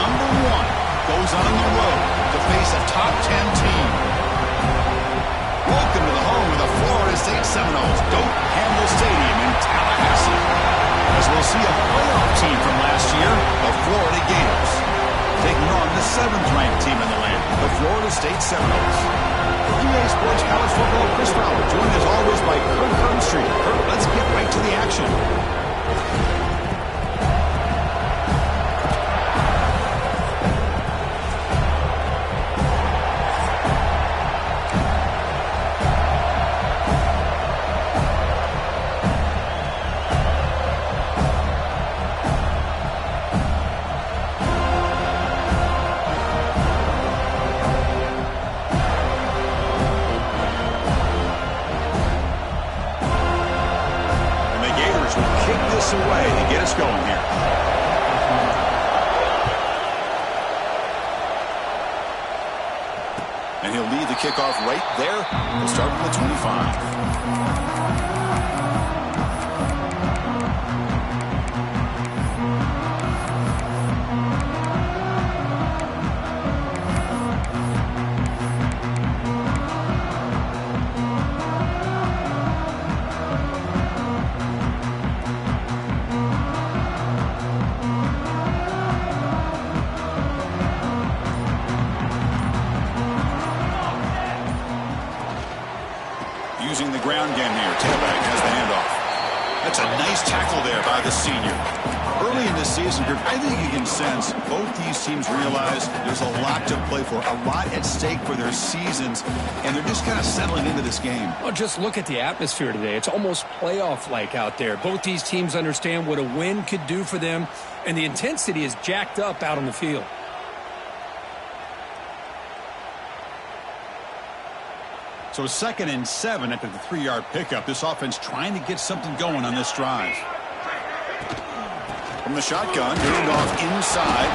number 1 goes on the road to face a top 10 team. Welcome to the home of the Florida State Seminoles, Doak Campbell Stadium in Tallahassee. As we'll see a playoff team from last year, the Florida Gators, taking on the 7th-ranked team in the land, the Florida State Seminoles. For EA Sports College Football, Chris Fowler, joined as always by Kurt Hermstreet. Kurt, let's get right to the action. Away to get us going here. And he'll lead the kickoff right there. We'll start from the 25. Using the ground game here. Tailback has the handoff. That's a nice tackle there by the senior. Early in the season, I think you can sense both these teams realize there's a lot to play for, a lot at stake for their seasons, and they're just kind of settling into this game. Well, just look at the atmosphere today. It's almost playoff-like out there. Both these teams understand what a win could do for them, and the intensity is jacked up out on the field. So 2nd and 7 after the 3-yard pickup. This offense trying to get something going on this drive. From the shotgun, moved off inside.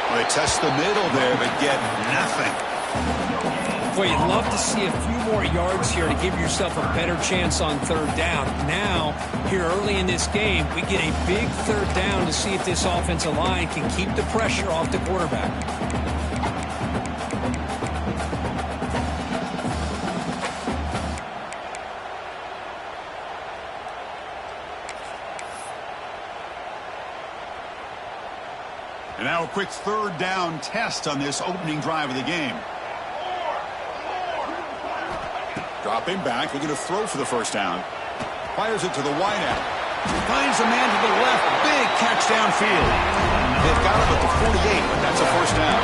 Well, they test the middle there, but get nothing. Boy, you'd love to see a few more yards here to give yourself a better chance on 3rd down. Now, here early in this game, we get a big 3rd down to see if this offensive line can keep the pressure off the quarterback. And now a quick 3rd down test on this opening drive of the game. Dropping back, looking to throw for the 1st down. Fires it to the wideout. Finds a man to the left. Big catch downfield. They've got him at the 48, but that's a 1st down.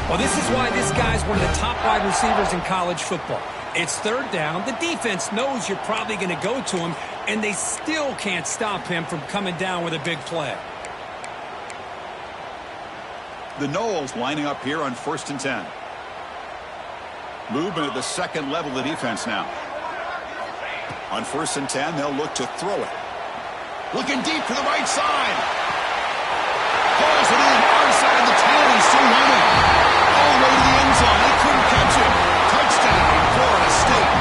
Well, this is why this guy's one of the top wide receivers in college football. It's 3rd down. The defense knows you're probably going to go to him, and they still can't stop him from coming down with a big play. The Noles lining up here on 1st and 10. Movement at the 2nd level of the defense now. On 1st and 10, they'll look to throw it. Looking deep to the right side. Pulls it in, onside the 10, he's still running. All the way to the end zone, they couldn't catch him. Touchdown, Florida State.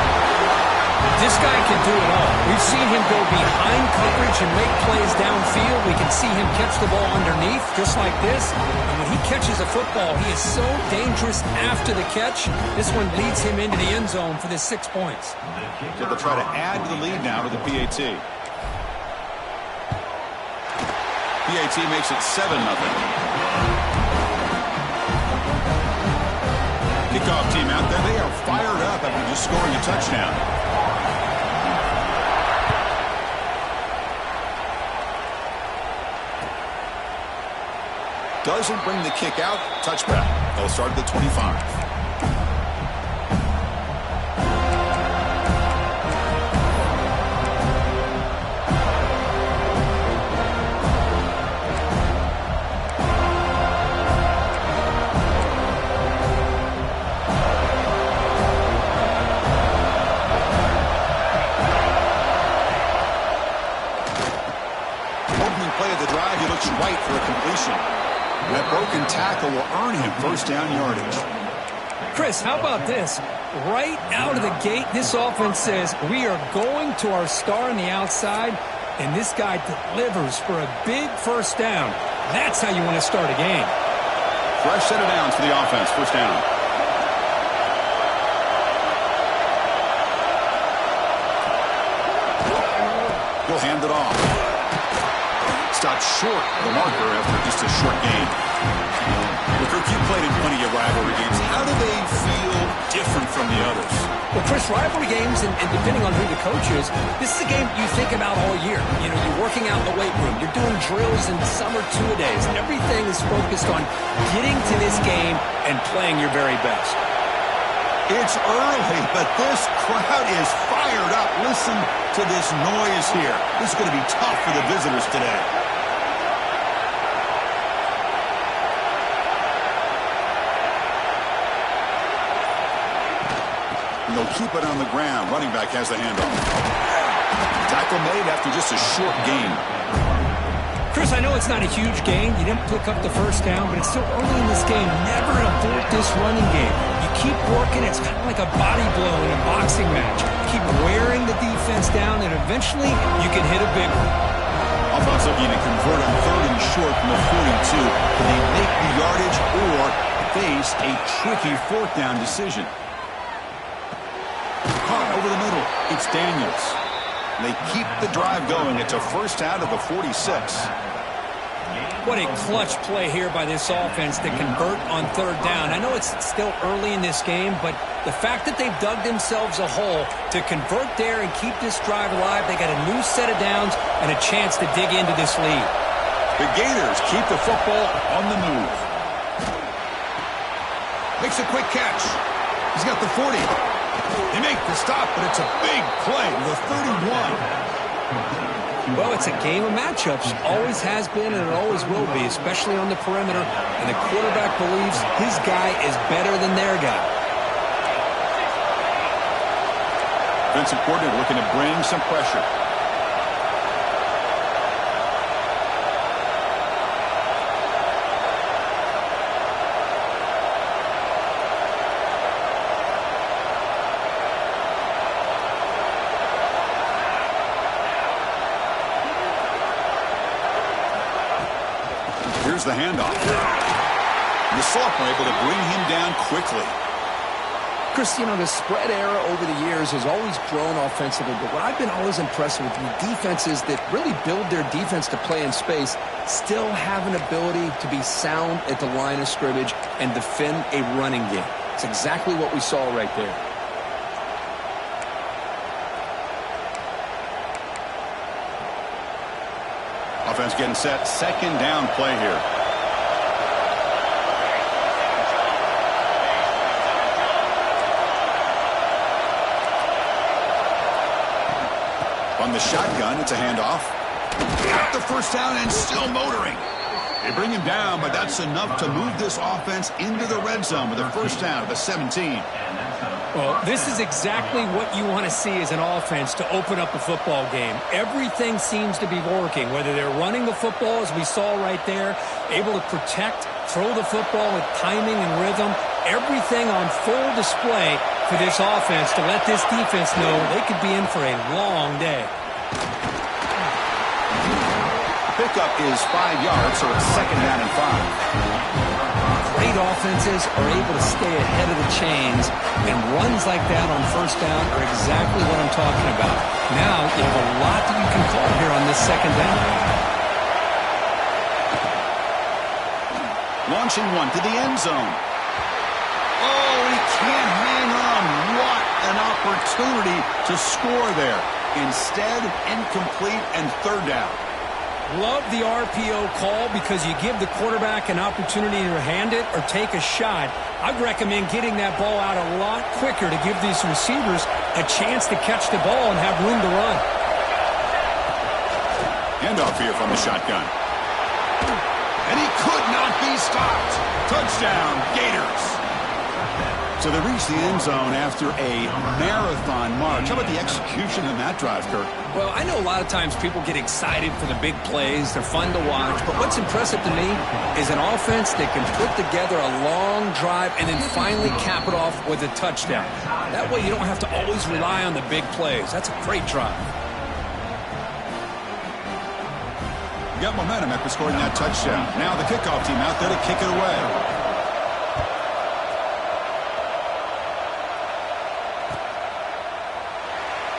This guy can do it all. We've seen him go behind coverage and make plays downfield. We can see him catch the ball underneath, just like this. And when he catches a football, he is so dangerous after the catch. This one leads him into the end zone for the 6 points. So they'll try to add to the lead now with the PAT. PAT makes it 7-0. Kickoff team out there, they are fired up after just scoring a touchdown. Doesn't bring the kick out. Touchback. They'll start at the 25. Opening play of the drive, he looks right for a completion. That broken tackle will earn him 1st down yardage. Chris, how about this? Right out of the gate, this offense says we are going to our star on the outside, and this guy delivers for a big first down. That's how you want to start a game. Fresh set of downs for the offense. First down. He'll hand it off. Stopped short of the marker after just a short gain. Well, Kirk, you played in plenty of rivalry games. How do they feel different from the others? Well, Chris, rivalry games, and depending on who the coach is, this is a game you think about all year. You know, you're working out in the weight room. You're doing drills in summer two-a-days. Everything is focused on getting to this game and playing your very best. It's early, but this crowd is fired up. Listen to this noise here. This is going to be tough for the visitors today. And they'll keep it on the ground. Running back has the handoff. Tackle made after just a short gain. Chris, I know it's not a huge gain. You didn't pick up the first down, but it's still early in this game. Never abort this running game. You keep working. It's kind of like a body blow in a boxing match. Keep wearing the defense down, and eventually you can hit a big one. Offense looking to convert on 3rd and short from the 42. Can they make the yardage or face a tricky 4th down decision? Caught over the middle. It's Daniels. They keep the drive going. It's a first out of the 46. What a clutch play here by this offense to convert on 3rd down. I know it's still early in this game, but the fact that they've dug themselves a hole to convert there and keep this drive alive, they got a new set of downs and a chance to dig into this lead. The Gators keep the football on the move. Makes a quick catch. He's got the 40. They make the stop, but it's a big play to the 31. Well, it's a game of matchups. Always has been, and it always will be, especially on the perimeter. And the quarterback believes his guy is better than their guy. Defensive coordinator looking to bring some pressure. Here's the handoff. The sophomore able to bring him down quickly. Chris, you know, the spread era over the years has always grown offensively, but what I've been always impressed with defenses that really build their defense to play in space still have an ability to be sound at the line of scrimmage and defend a running game. It's exactly what we saw right there. Offense getting set. 2nd down play here. On the shotgun, it's a handoff. Got the first down and still motoring. They bring him down, but that's enough to move this offense into the red zone with a first down at the 17. Well, this is exactly what you want to see as an offense to open up a football game. Everything seems to be working, whether they're running the football, as we saw right there, able to protect, throw the football with timing and rhythm, everything on full display for this offense to let this defense know they could be in for a long day. Pickup is 5 yards, so it's 2nd down and 5. Great offenses are able to stay ahead of the chains, and runs like that on first down are exactly what I'm talking about. Now you have a lot that you can call here on this 2nd down. Launching one to the end zone. Oh, he can't hang on. What an opportunity to score there. Instead, incomplete and 3rd down. Love the RPO call because you give the quarterback an opportunity to hand it or take a shot. I'd recommend getting that ball out a lot quicker to give these receivers a chance to catch the ball and have room to run. Handoff here from the shotgun. And he could not be stopped. Touchdown, Gators. So they reach the end zone after a marathon march. How about the execution in that drive, Kirk? Well, I know a lot of times people get excited for the big plays. They're fun to watch. But what's impressive to me is an offense that can put together a long drive and then finally cap it off with a touchdown. That way you don't have to always rely on the big plays. That's a great drive. Got momentum after scoring that touchdown. Now the kickoff team out there to kick it away.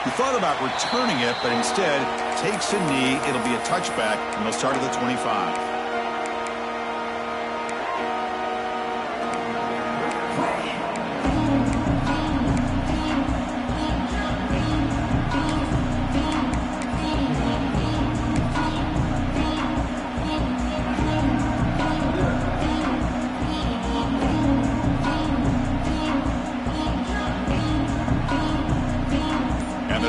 He thought about returning it, but instead takes a knee. It'll be a touchback, and they'll start at the 25.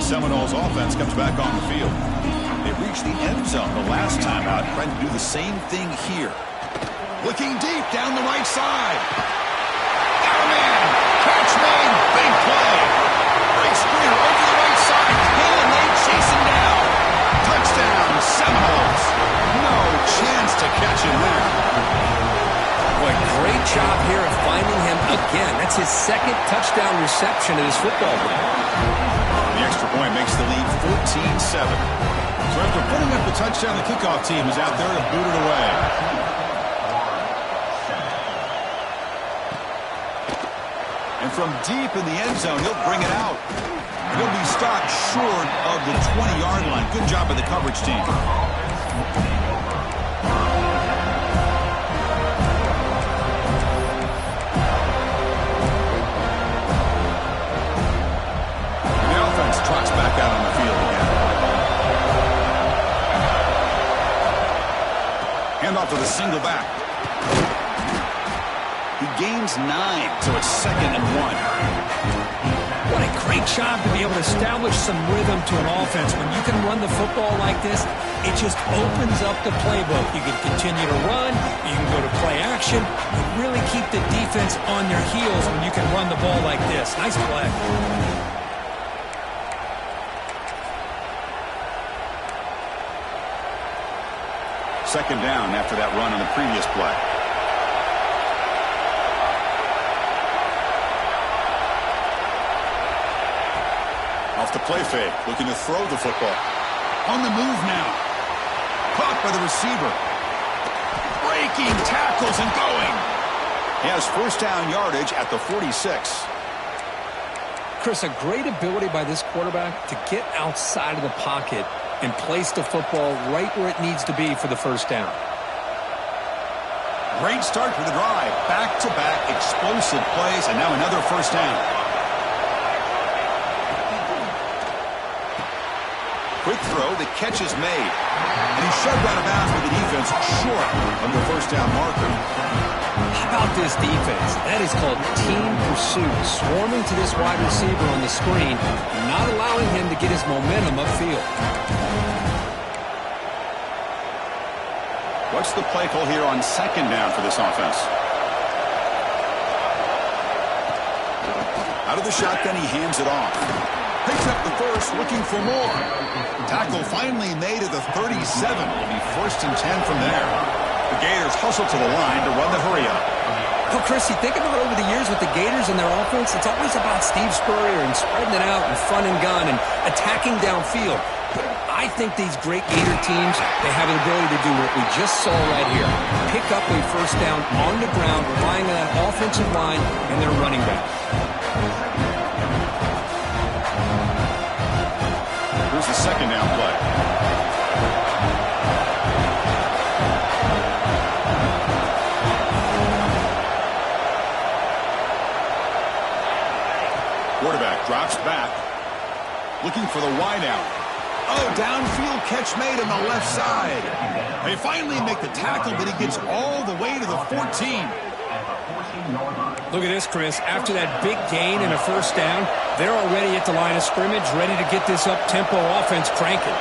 Seminoles offense comes back on the field. They reached the end zone the last time out, trying to do the same thing here. Looking deep down the right side. Got a man. Catch made. Big play. Great screener over the right side. Hill and they chase him down. Touchdown, Seminoles. No chance to catch him there. Boy, great job here of finding him again. That's his second touchdown reception in his football game. The extra point makes the lead 14-7. So after putting up the touchdown, the kickoff team is out there to boot it away. And from deep in the end zone, he'll bring it out. He'll be stopped short of the 20-yard line. Good job by the coverage team. Trots back out on the field again. Hand off to the single back. He gains 9, so it's 2nd and 1. What a great job to be able to establish some rhythm to an offense. When you can run the football like this, it just opens up the playbook. You can continue to run. You can go to play action. You really keep the defense on their heels when you can run the ball like this. Nice play. Second down after that run on the previous play. Off the play fake, looking to throw the football. On the move now. Caught by the receiver. Breaking tackles and going. He has first down yardage at the 46. Chris, a great ability by this quarterback to get outside of the pocket and place the football right where it needs to be for the first down. Great start for the drive. Back-to-back explosive plays, and now another first down. Quick throw, the catch is made. And he's shoved out of bounds with the defense short of the first down marker. How about this defense? That is called team pursuit. Swarming to this wide receiver on the screen, not allowing him to get his momentum upfield. What's the play call here on second down for this offense? Out of the shotgun, he hands it off. Picks up the first, looking for more. Tackle finally made at the 37. Will be 1st and 10 from there. The Gators hustle to the line to run the hurry-up. Well, Chris, you think about over the years with the Gators and their offense, it's always about Steve Spurrier and spreading it out and fun and gun and attacking downfield. I think these great Gator teams, they have the ability to do what we just saw right here. Pick up a first down on the ground, relying on that offensive line and their running back. Here's the second down play. Quarterback drops back, looking for the wideout. Oh, downfield catch made on the left side. They finally make the tackle, but he gets all the way to the 14. Look at this, Chris. After that big gain and a first down, they're already at the line of scrimmage, ready to get this up-tempo offense cranking.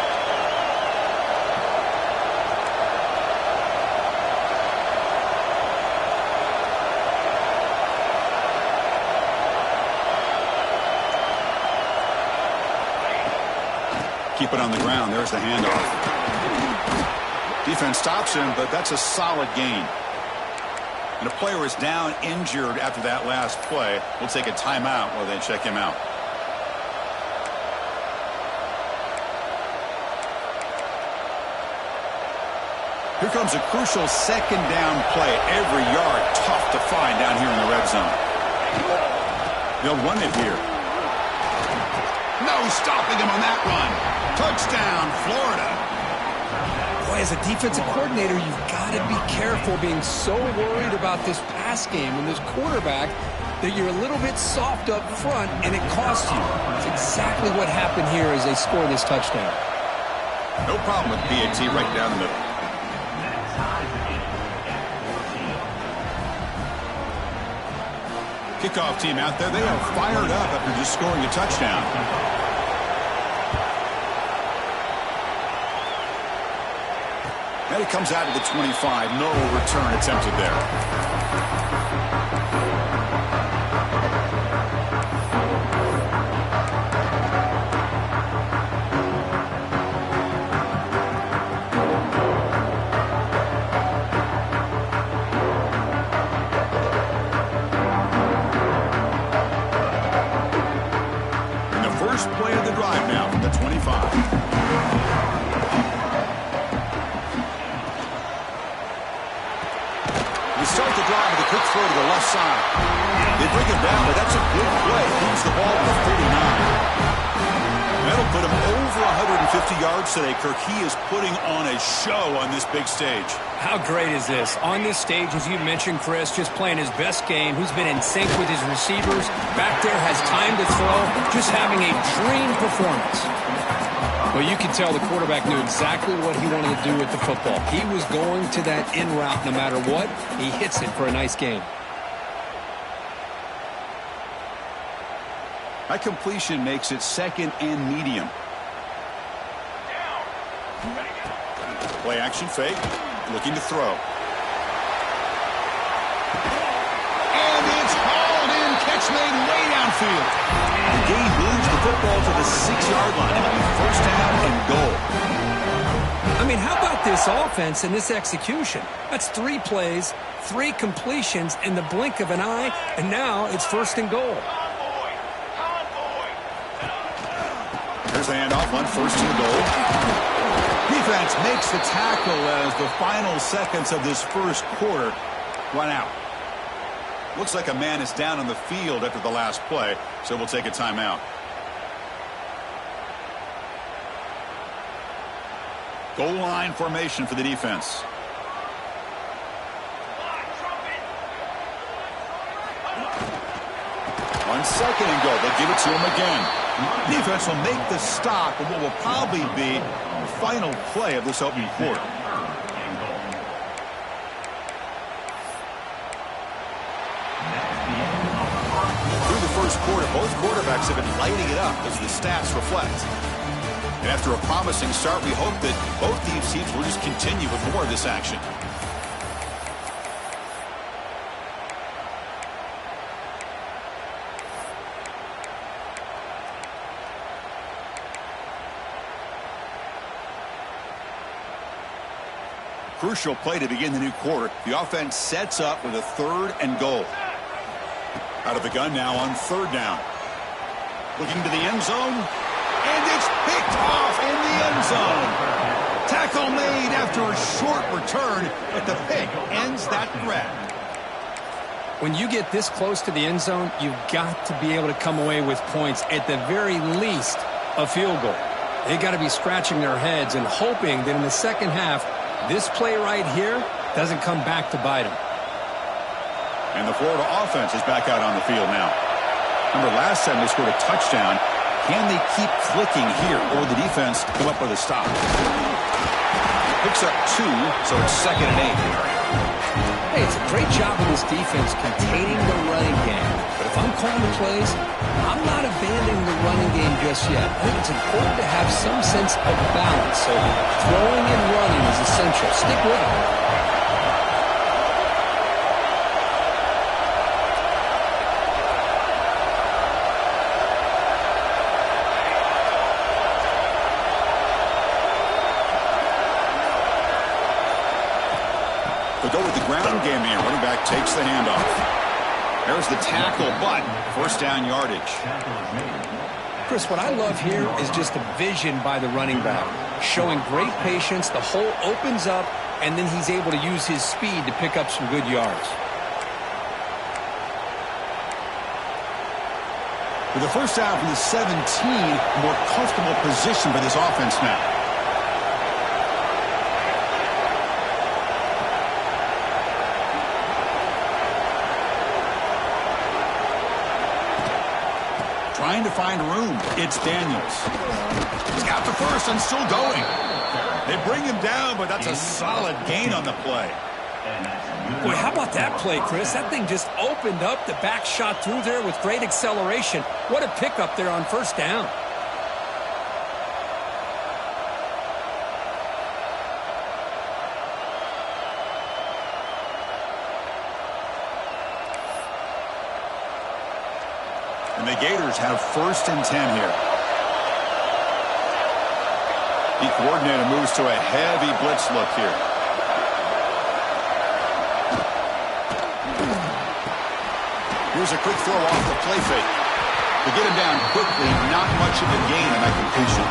Keep it on the ground. There's the handoff. Defense stops him, but that's a solid gain. And a player is down injured after that last play. We'll take a timeout while they check him out. Here comes a crucial second down play. Every yard tough to find down here in the red zone. They'll run it here. No stopping him on that run. Touchdown, Florida. Boy, as a defensive coordinator, you've got to be careful being so worried about this pass game and this quarterback that you're a little bit soft up front, and it costs you. It's exactly what happened here as they score this touchdown. No problem with BAT right down the middle. Kickoff team out there. They are fired up after just scoring a touchdown. And it comes out to the 25. No return attempted there. Play of the drive now from the 25. We start the drive with a quick throw to the left side. They bring it down, but that's a good play. Moves the ball to the 39. That'll put him over 150 yards today, Kirk. He is putting on a show on this big stage. How great is this? On this stage, as you mentioned, Chris, just playing his best game. He's been in sync with his receivers. Back there, has time to throw. Just having a dream performance. Well, you can tell the quarterback knew exactly what he wanted to do with the football. He was going to that in route no matter what. He hits it for a nice gain. That completion makes it second and medium. Play action fake. Looking to throw. And it's hauled in. Catch made way downfield. The game moves the football to the 6-yard line. It'll be first down and goal. I mean, how about this offense and this execution? That's 3 plays, 3 completions in the blink of an eye, and now it's first and goal. Here's the handoff on first and goal. Defense makes the tackle as the final seconds of this first quarter run out. Looks like a man is down on the field after the last play, so we'll take a timeout. Goal line formation for the defense. On second and goal, they'll give it to him again. Defense will make the stop of what will probably be the final play of this opening quarter. Through the first quarter, both quarterbacks have been lighting it up as the stats reflect. And after a promising start, we hope that both these teams will just continue with more of this action. Crucial play to begin the new quarter. The offense sets up with a 3rd and goal. Out of the gun now on 3rd down. Looking to the end zone. And it's picked off in the end zone. Tackle made after a short return, but the pick ends that grab. When you get this close to the end zone, you've got to be able to come away with points, at the very least, a field goal. They've got to be scratching their heads and hoping that in the second half, this play right here doesn't come back to bite them. And the Florida offense is back out on the field now. Remember, last time they scored a touchdown. Can they keep clicking here, or the defense come up with a stop? Picks up 2, so it's 2nd and 8. Hey, it's a great job of this defense containing the running game. But if I'm calling the plays, I'm not abandoning the running game just yet. I think it's important to have some sense of balance. So throwing and running is essential. Stick with it. They'll go with the ground game here. Running back takes the handoff. There's the tackle, but first down yardage. Chris, what I love here is just the vision by the running back. Showing great patience. The hole opens up, and then he's able to use his speed to pick up some good yards. With the first down from the 17, a more comfortable position for this offense now. Trying to find room. It's Daniels. He's got the first and still going. They bring him down, but that's a solid gain on the play. Boy, how about that play, Chris? That thing just opened up. The back shot through there with great acceleration. What a pickup there on first down. And the Gators have first and 10 here. The coordinator moves to a heavy blitz look here. Here's a quick throw off the play fake. To get him down quickly, not much of a gain on that completion.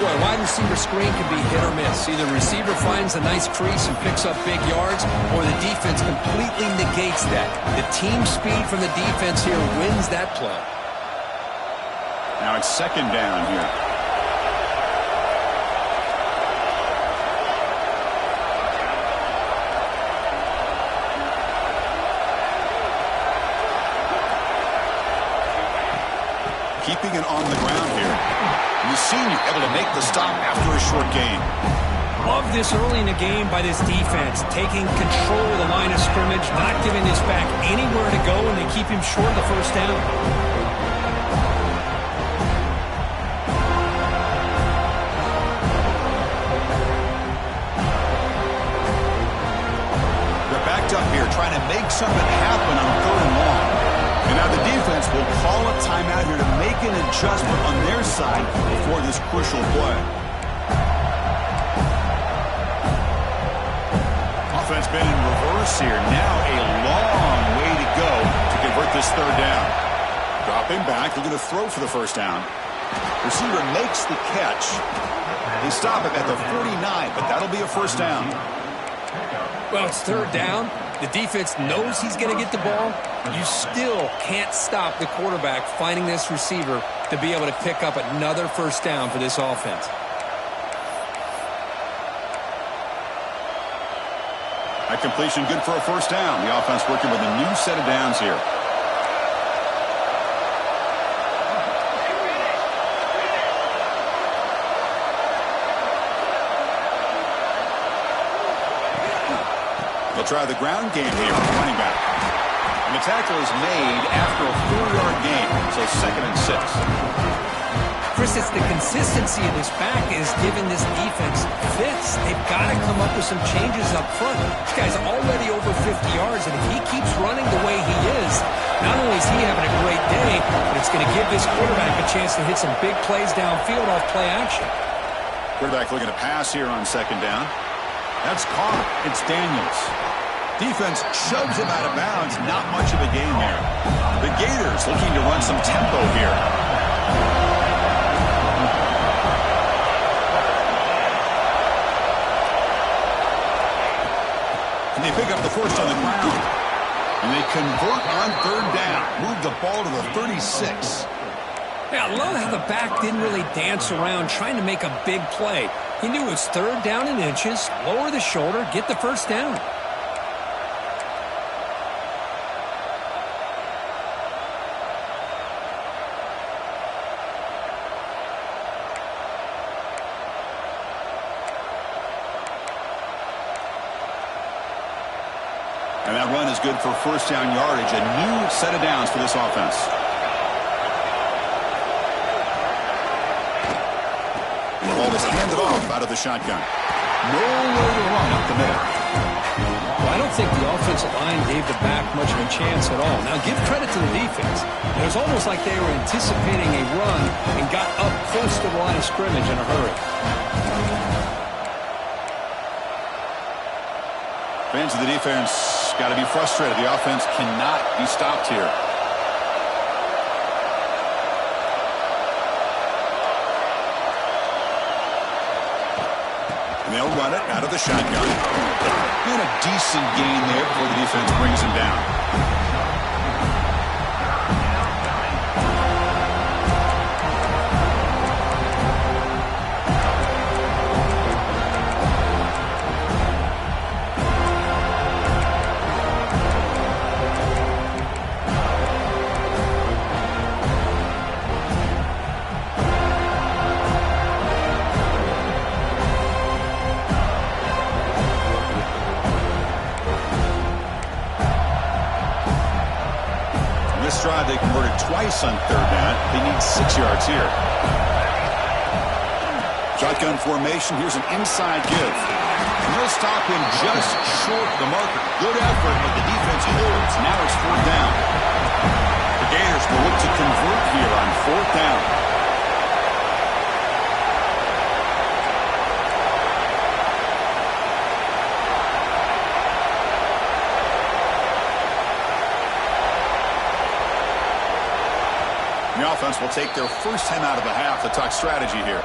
Boy, wide receiver screen can be hit or miss. Either the receiver finds a nice crease and picks up big yards, or the defense completely negates that. The team speed from the defense here wins that play. Now it's second down here. Keeping it on the ground here. The senior able to make the stop after a short gain. Love this early in the game by this defense, taking control of the line of scrimmage, not giving this back anywhere to go, and they keep him short of the first down. They're backed up here trying to make something happen on third and long. And now the defense will call a timeout here to make an adjustment on their side before this crucial play. Offense been in reverse here. Now a long way to go to convert this third down. Dropping back, they're going to throw for the first down. Receiver makes the catch. They stop it at the 49, but that'll be a first down. Well, it's third down. The defense knows he's going to get the ball. You still can't stop the quarterback finding this receiver to be able to pick up another first down for this offense. That completion good for a first down. The offense working with a new set of downs here. They'll try the ground game here with running back. And the tackle is made after a 4-yard gain, so second and 6. Chris, it's the consistency of this back is giving this defense fits. They've got to come up with some changes up front. This guy's already over 50 yards, and if he keeps running the way he is, not only is he having a great day, but it's going to give this quarterback a chance to hit some big plays downfield off play action. Quarterback looking to pass here on second down. That's caught. It's Daniels. Defense shoves him out of bounds. Not much of a gain there. The Gators looking to run some tempo here. And they pick up the first on the ground. And they convert on third down. Move the ball to the 36. Yeah, I love how the back didn't really dance around trying to make a big play. He knew it was third down in inches, lower the shoulder, get the first down. And that run is good for first down yardage. A new set of downs for this offense. The ball is handed off out of the shotgun. No way to run up the middle. Well, I don't think the offensive line gave the back much of a chance at all. Now, give credit to the defense. It was almost like they were anticipating a run and got up close to the line of scrimmage in a hurry. Fans of the defense got to be frustrated. The offense cannot be stopped here. And they'll run it out of the shotgun. And a decent gain there before the defense brings him down. Drive, they converted twice on third down. They need 6 yards here. Shotgun formation. Here's an inside give. And they'll stop him just short of the marker. Good effort, but the defense holds. Now it's fourth down. The Gators will look to convert here on fourth down. The offense will take their first time out of the half to talk strategy here.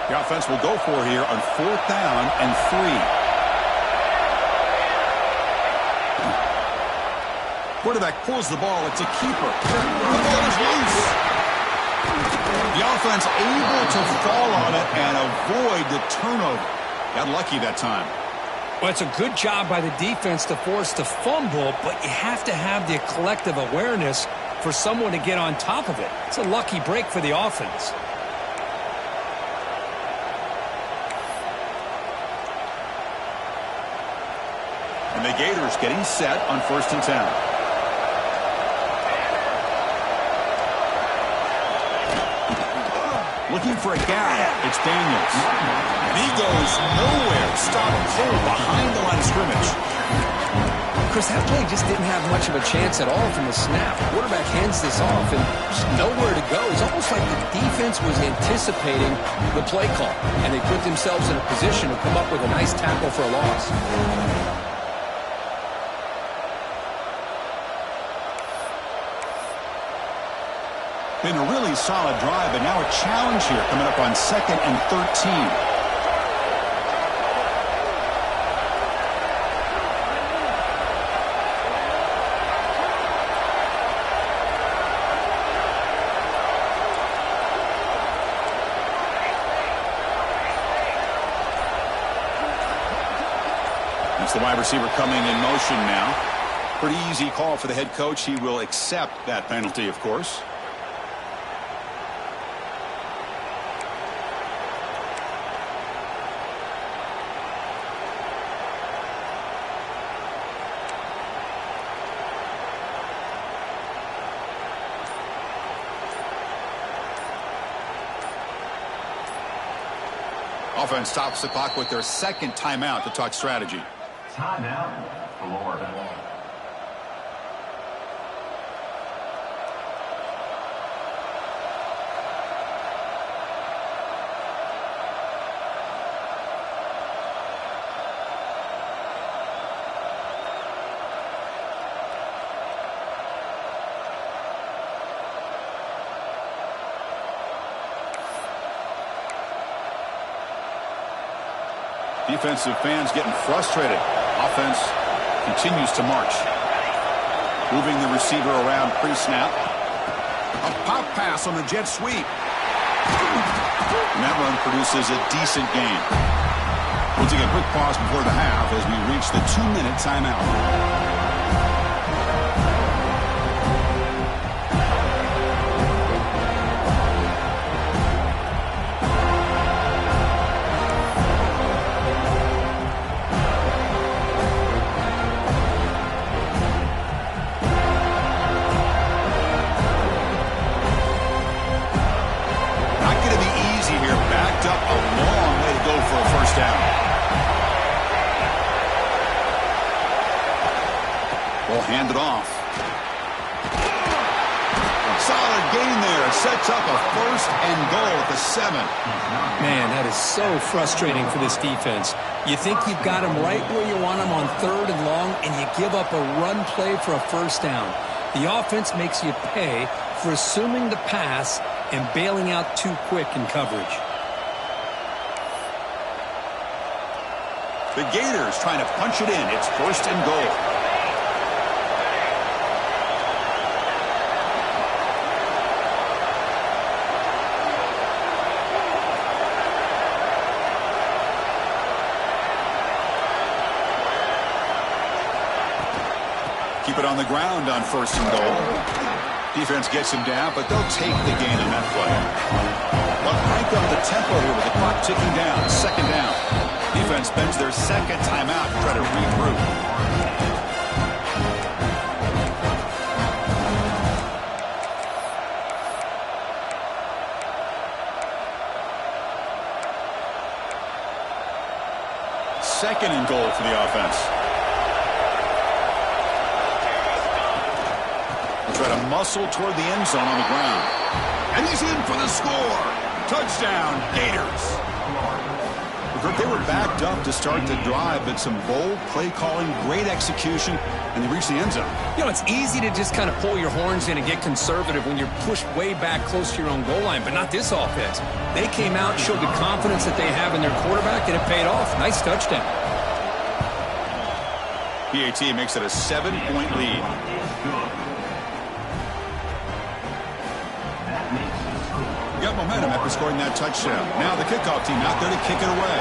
The offense will go for here on fourth down and 3. Quarterback pulls the ball. It's a keeper. The ball is loose. The offense able to fall on it and avoid the turnover. Got lucky that time. Well, it's a good job by the defense to force the fumble, but you have to have the collective awareness for someone to get on top of it. It's a lucky break for the offense. And the Gators getting set on 1st and 10. Looking for a gap. It's Daniels. And he goes nowhere. Stop cold behind the line of scrimmage. Chris, that play just didn't have much of a chance at all from the snap. The quarterback hands this off and just nowhere to go. It's almost like the defense was anticipating the play call, and they put themselves in a position to come up with a nice tackle for a loss. Been a really solid drive, but now a challenge here coming up on 2nd and 13. That's the wide receiver coming in motion now. Pretty easy call for the head coach. He will accept that penalty, of course. Offense stops the clock with their second timeout to talk strategy. Timeout, Florida. Defensive fans getting frustrated. Offense continues to march. Moving the receiver around pre-snap. A pop pass on the jet sweep. And that run produces a decent gain. We'll take a quick pause before the half as we reach the 2-minute timeout. Hand it off. Solid gain there. Sets up a 1st and goal at the 7. Man, that is so frustrating for this defense. You think you've got them right where you want them on 3rd and long, and you give up a run play for a 1st down. The offense makes you pay for assuming the pass and bailing out too quick in coverage. The Gators trying to punch it in. It's 1st and goal. Keep it on the ground on 1st and goal. Defense gets him down, but they'll take the gain on that play. They'll crank up the tempo here with the clock ticking down. 2nd down. Defense spends their 2nd timeout to try to regroup. Second and goal for the offense. Try to muscle toward the end zone on the ground. And he's in for the score. Touchdown, Gators. They were backed up to start the drive, but some bold play calling, great execution, and they reached the end zone. You know, it's easy to just kind of pull your horns in and get conservative when you're pushed way back close to your own goal line, but not this offense. They came out and showed the confidence that they have in their quarterback, and it paid off. Nice touchdown. PAT makes it a 7-point lead. Got momentum after scoring that touchdown. Now the kickoff team out there to kick it away.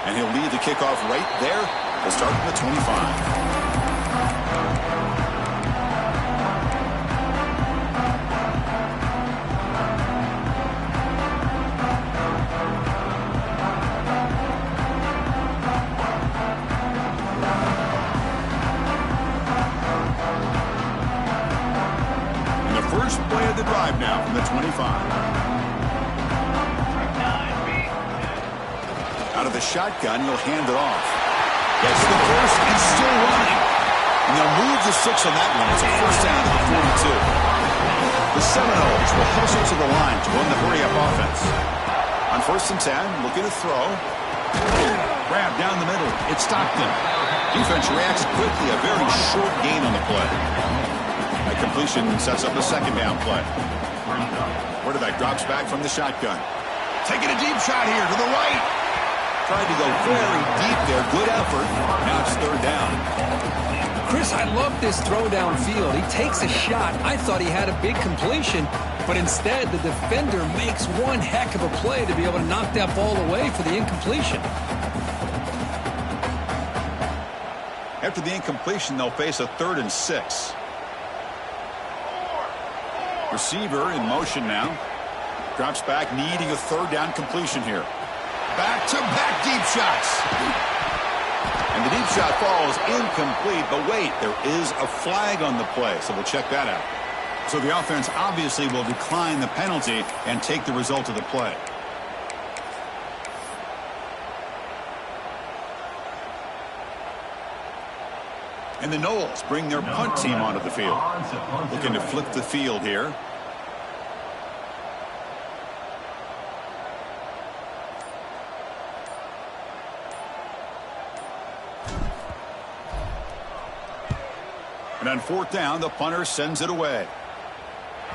And he'll lead the kickoff right there. They'll start from the 25. First play of the drive now from the 25. Out of the shotgun, he'll hand it off. Gets the first and still running. And they'll move the 6 on that one. It's a 1st down to the 42. The Seminoles will hustle to the line to run the hurry-up offense. On 1st and 10, looking to throw. Grab down the middle. It's Stockton. Defense reacts quickly. A very short gain on the play. That completion sets up a 2nd down play. Quarterback drops back from the shotgun. Taking a deep shot here to the right. Tried to go very deep there. Good effort. Now it's 3rd down. Chris, I love this throw downfield. He takes a shot. I thought he had a big completion, but instead the defender makes one heck of a play to be able to knock that ball away for the incompletion. After the incompletion, they'll face a 3rd and 6. Receiver in motion now. Drops back, needing a 3rd down completion here. Back-to-back deep shots. And the deep shot falls incomplete. But wait, there is a flag on the play, so we'll check that out. So the offense obviously will decline the penalty and take the result of the play. And the Noles bring their punt team onto the field. Looking to flip the field here. And on 4th down, the punter sends it away.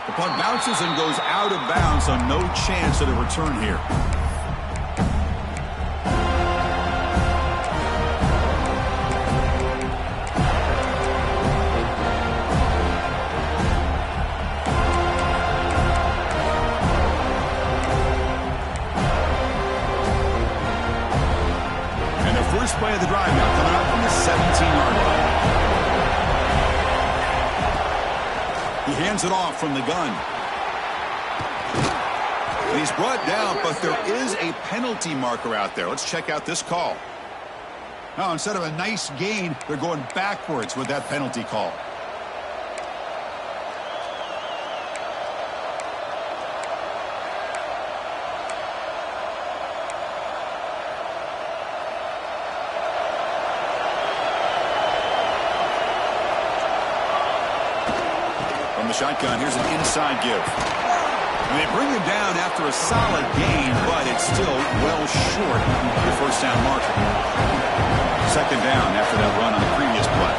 The punt bounces and goes out of bounds, so no chance at a return here. And the first play of the drive now coming up from the 17-yard line. He hands it off from the gun. And he's brought down, but there is a penalty marker out there. Let's check out this call. Now, instead of a nice gain, they're going backwards with that penalty call. the shotgun, here's an inside give. And they bring him down after a solid gain, but it's still well short of the first down marker. Second down after that run on the previous play.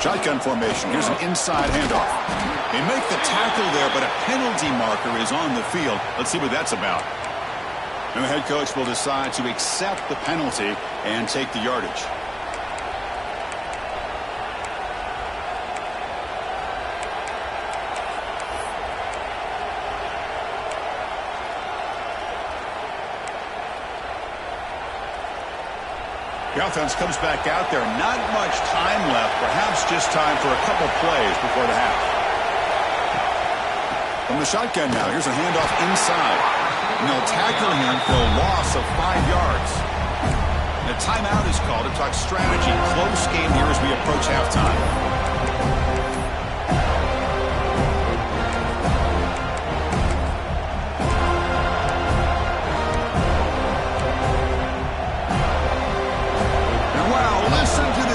Shotgun formation. Here's an inside handoff. They make the tackle there, but a penalty marker is on the field. Let's see what that's about. And the head coach will decide to accept the penalty and take the yardage. The offense comes back out there. Not much time left. Perhaps just time for a couple plays before the half. From the shotgun now, here's a handoff inside. And they'll tackle him for a loss of 5 yards. And a timeout is called to talk strategy. Close game here as we approach halftime.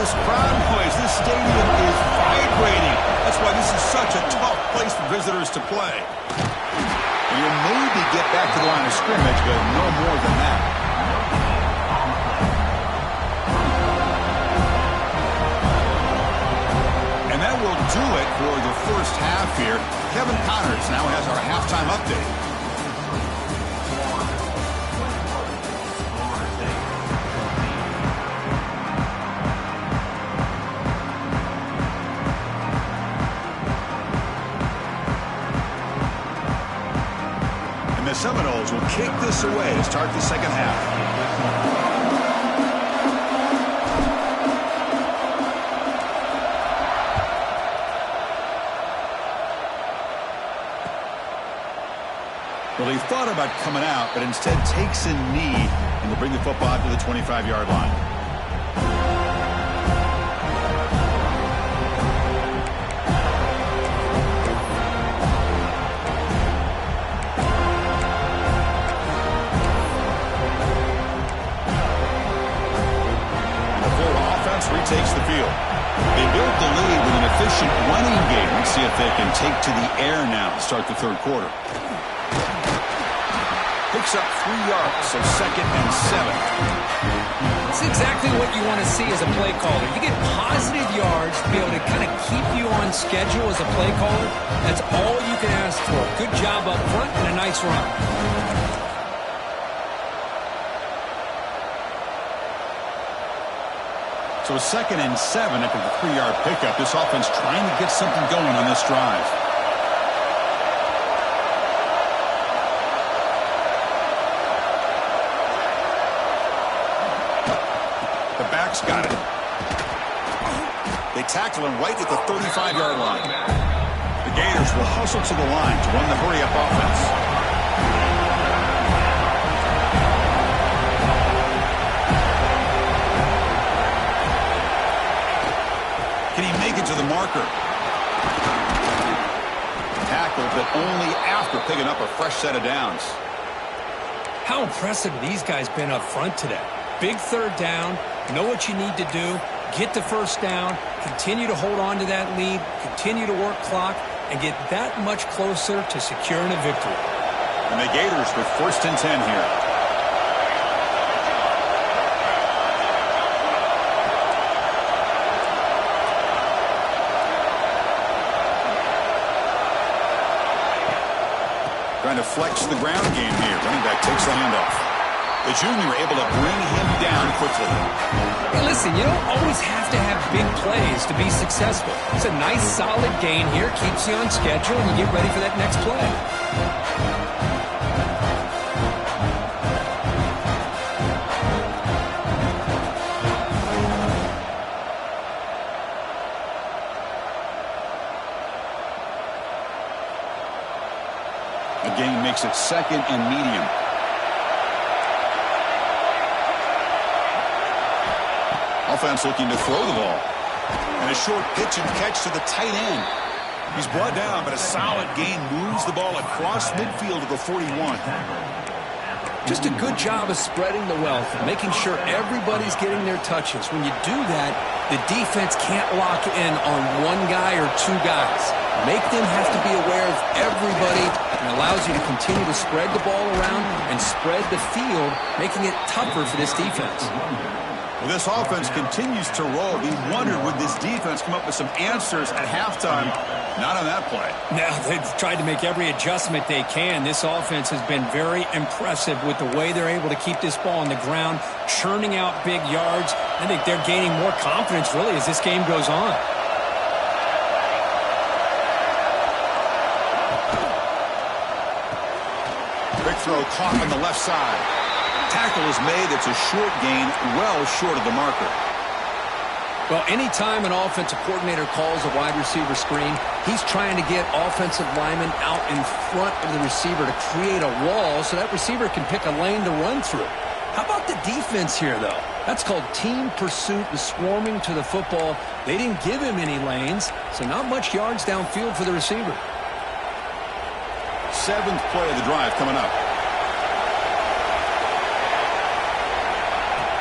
Crowd noise. This stadium is vibrating. That's why this is such a tough place for visitors to play. And you'll maybe get back to the line of scrimmage, but no more than that. And that will do it for the first half here. Kevin Connors now has our halftime update. Seminoles will kick this away to start the second half. Well, he thought about coming out, but instead takes a knee and will bring the football out to the 25-yard line. Takes the field. They built the lead with an efficient running game. Let's see if they can take to the air now to start the third quarter. Picks up 3 yards, so second and 7. It's exactly what you want to see as a play caller. You get positive yards to be able to kind of keep you on schedule as a play caller. That's all you can ask for. Good job up front and a nice run. So second and 7 after the 3-yard pickup. This offense trying to get something going on this drive. The backs got it. They tackle him right at the 35-yard line. The Gators will hustle to the line to run the hurry-up offense. To the marker. Tackled, but only after picking up a fresh set of downs. How impressive these guys been up front today. Big third down, know what you need to do, get the first down, continue to hold on to that lead, continue to work clock, and get that much closer to securing a victory. And the Gators with first and 10 here. Trying to flex the ground game here. Running back takes the handoff. The junior able to bring him down quickly. Hey, listen, you don't always have to have big plays to be successful. It's a nice, solid gain here. Keeps you on schedule, and you get ready for that next play. Gain makes it second and medium. Offense looking to throw the ball. And a short pitch and catch to the tight end. He's brought down, but a solid gain moves the ball across midfield to the 41. Just a good job of spreading the wealth, making sure everybody's getting their touches. When you do that, the defense can't lock in on one guy or two guys. Make them have to be aware of everybody, and allows you to continue to spread the ball around and spread the field, making it tougher for this defense. Well, this offense continues to roll. We wondered, would this defense come up with some answers at halftime? Not on that play. No, they've tried to make every adjustment they can. This offense has been very impressive with the way they're able to keep this ball on the ground, churning out big yards. I think they're gaining more confidence, really, as this game goes on. Quick throw caught on the left side. Tackle is made. It's a short gain, well short of the marker. Well, anytime an offensive coordinator calls a wide receiver screen, he's trying to get offensive linemen out in front of the receiver to create a wall so that receiver can pick a lane to run through. How about the defense here, though? That's called team pursuit and swarming to the football. They didn't give him any lanes, so not much yards downfield for the receiver. 7th play of the drive coming up.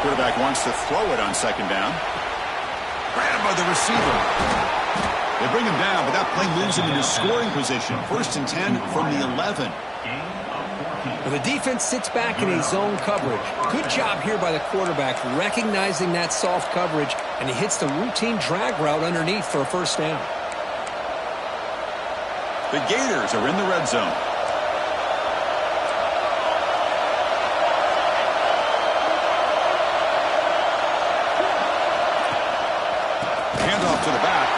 Quarterback wants to throw it on 2nd down. Grabbed by the receiver. They bring him down, but that play moves him into scoring position. 1st and 10 from the 11. Well, the defense sits back in a zone coverage. Good job here by the quarterback, recognizing that soft coverage, and he hits the routine drag route underneath for a 1st down. The Gators are in the red zone. Handoff to the back.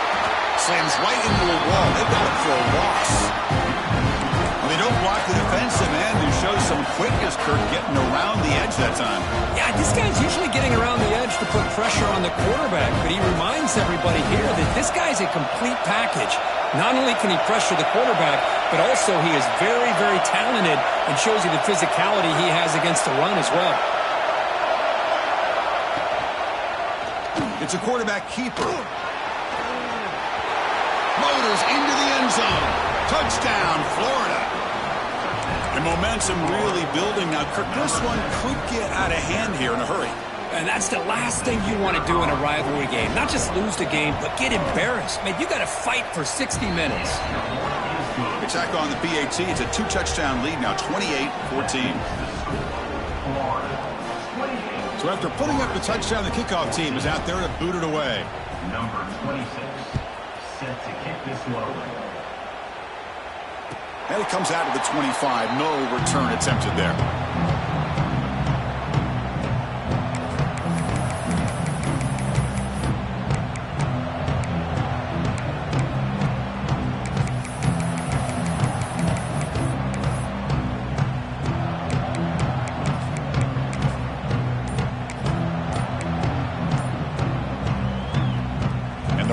Slams right into a wall. They've got it for a loss. Well, they don't block the defensive end, who shows some quickness, Kirk, getting around the edge that time. Yeah, this guy's usually getting around the edge to put pressure on the quarterback, but he reminds everybody here that this guy's a complete package. Not only can he pressure the quarterback, but also he is very, very talented and shows you the physicality he has against the run as well. It's a quarterback keeper. Motors into the end zone. Touchdown, Florida. And momentum really building now. Kirk, this one could get out of hand here in a hurry. And that's the last thing you want to do in a rivalry game. Not just lose the game, but get embarrassed. Man, you got to fight for 60 minutes. Attack on the PAT. It's a 2-touchdown lead now, 28-14. So after putting up the touchdown, the kickoff team is out there to boot it away. Number 26, set to kick this one away. And it comes out of the 25. No return attempted there.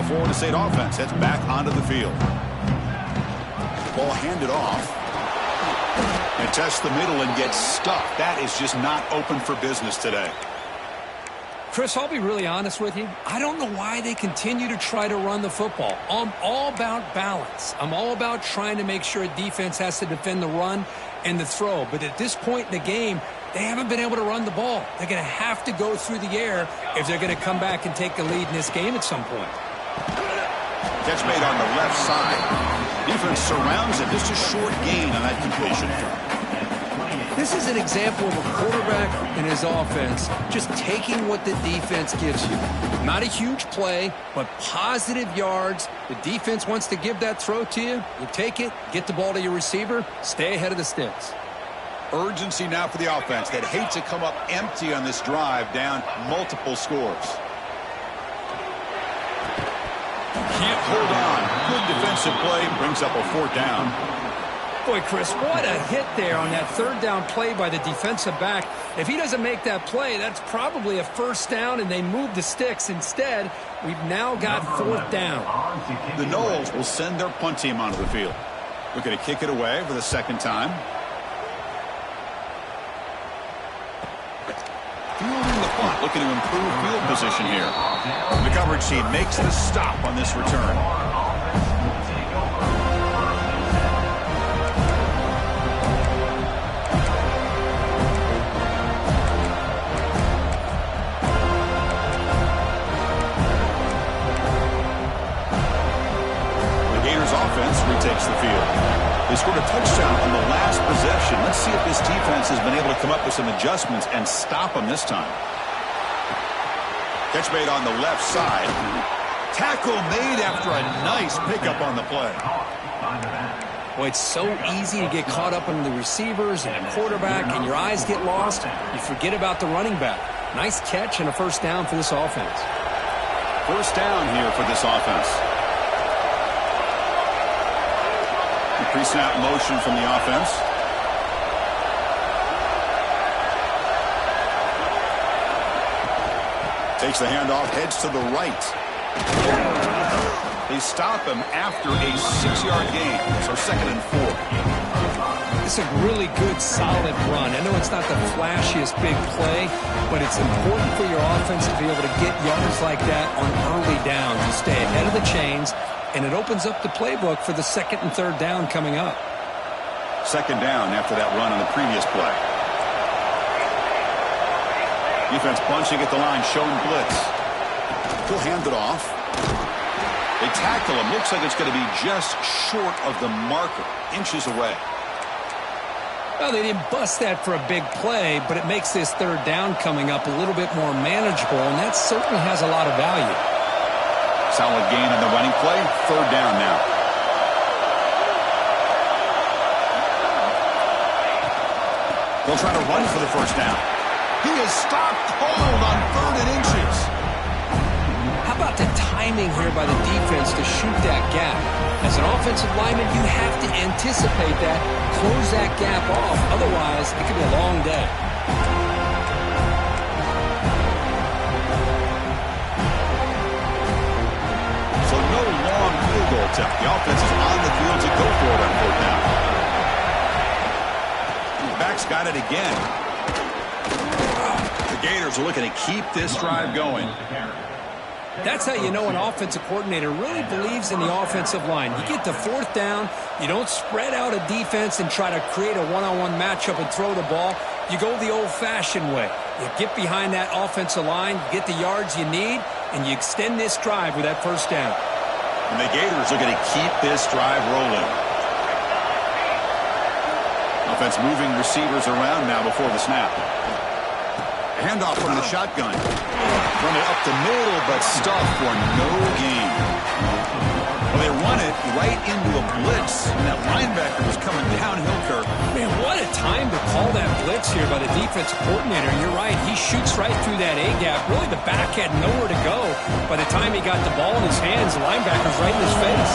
Florida State offense heads back onto the field. Ball handed off. And tests the middle and gets stuck. That is just not open for business today. Chris, I'll be really honest with you. I don't know why they continue to try to run the football. I'm all about balance. I'm all about trying to make sure a defense has to defend the run and the throw. But at this point in the game, they haven't been able to run the ball. They're going to have to go through the air if they're going to come back and take the lead in this game at some point. Catch made on the left side. Defense surrounds it. Just a short gain on that completion. This is an example of a quarterback and his offense just taking what the defense gives you. Not a huge play, but positive yards. The defense wants to give that throw to you. You take it, get the ball to your receiver, stay ahead of the sticks. Urgency now for the offense that hate to come up empty on this drive, down multiple scores. Can't hold on. Good defensive play, brings up a 4th down. Boy, Chris, what a hit there on that 3rd down play by the defensive back. If he doesn't make that play, that's probably a 1st down, and they move the sticks. Instead, we've now got 4th down. The Noles will send their punt team onto the field. Looking to kick it away for the 2nd time. Fielding the punt, looking to improve field position here. The coverage team makes the stop on this return. see if this defense has been able to come up with some adjustments and stop them this time. Catch made on the left side. Tackle made after a nice pickup on the play. Well, it's so easy to get caught up in the receivers and the quarterback, and your eyes get lost. You forget about the running back. Nice catch and a first down for this offense. First down here for this offense. The pre-snap motion from the offense. Takes the handoff, heads to the right. They stop him after a 6-yard gain, so 2nd and 4. It's a really good, solid run. I know it's not the flashiest big play, but it's important for your offense to be able to get yards like that on early downs and stay ahead of the chains, and it opens up the playbook for the 2nd and 3rd down coming up. 2nd down after that run on the previous play. Defense bunching at the line, showing blitz. He'll hand it off. They tackle him. Looks like it's going to be just short of the marker, inches away. Well, they didn't bust that for a big play, but it makes this 3rd down coming up a little bit more manageable, and that certainly has a lot of value. Solid gain on the running play. 3rd down now. They'll try to run for the first down. He is stopped cold on 3rd and inches. How about the timing here by the defense to shoot that gap? As an offensive lineman, you have to anticipate that, close that gap off. Otherwise, it could be a long day. So no long field goal attempt. The offense is on the field to go for it on 4th down. The back's got it again. The Gators are looking to keep this drive going. That's how you know an offensive coordinator really believes in the offensive line. You get to 4th down, you don't spread out a defense and try to create a one-on-one matchup and throw the ball. You go the old-fashioned way. You get behind that offensive line, get the yards you need, and you extend this drive with that first down. And the Gators are going to keep this drive rolling. Offense moving receivers around now before the snap. Handoff from the shotgun. Run it up the middle, but stuffed for no gain. Well, they run it right into a blitz, and that linebacker was coming downhill, Kirk. Man, what a time to call that blitz here by the defensive coordinator. You're right. He shoots right through that A-gap. Really, the back had nowhere to go. By the time he got the ball in his hands, the linebacker's right in his face.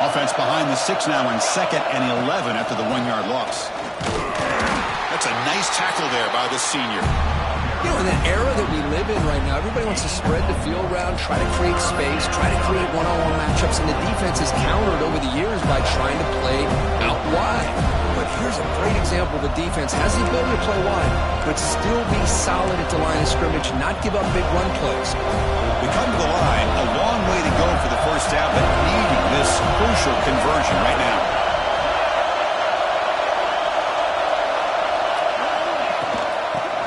Offense behind the 6 now in 2nd and 11 after the 1-yard loss. That's a nice tackle there by the senior. You know, in the era that we live in right now, everybody wants to spread the field around, try to create space, try to create one-on-one matchups, and the defense has countered over the years by trying to play out wide. But here's a great example. The defense has the ability to play wide, but still be solid at the line of scrimmage, not give up big run plays. We come to the line, a long way to go for the first down, but needing this crucial conversion right now.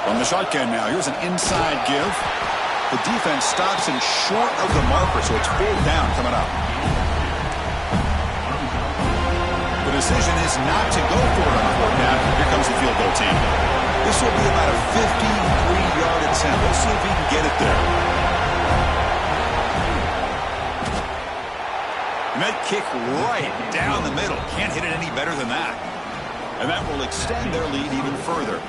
From the shotgun now, here's an inside give. The defense stops him short of the marker, so it's 4th down coming up. The decision is not to go for it on 4th down. Here comes the field goal team. This will be about a 53-yard attempt. Let's see if he can get it there. And that kick right down the middle. Can't hit it any better than that. And that will extend their lead even further.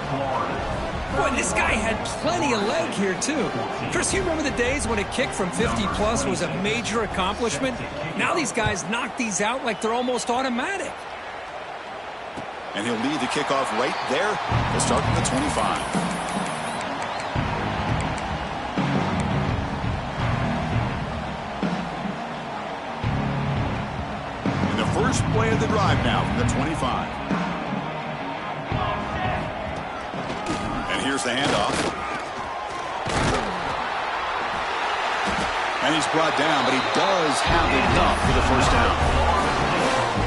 Boy, this guy had plenty of leg here, too. Chris, you remember the days when a kick from 50-plus was a major accomplishment? Now these guys knock these out like they're almost automatic. And he'll lead the kickoff right there. He'll start from the 25. And the first play of the drive now from the 25. Here's the handoff. And he's brought down, but he does have enough for the first down.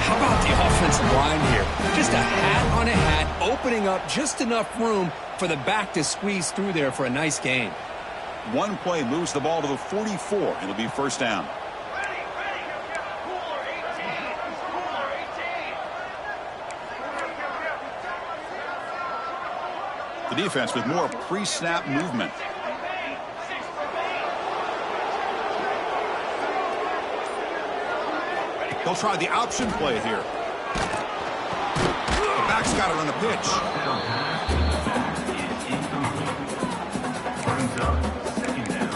How about the offensive line here? Just a hat on a hat, opening up just enough room for the back to squeeze through there for a nice gain. One play moves the ball to the 44. It'll be first down. The defense with more pre-snap movement. They'll try the option play here. The back's got it on the pitch. Brings up 2nd down.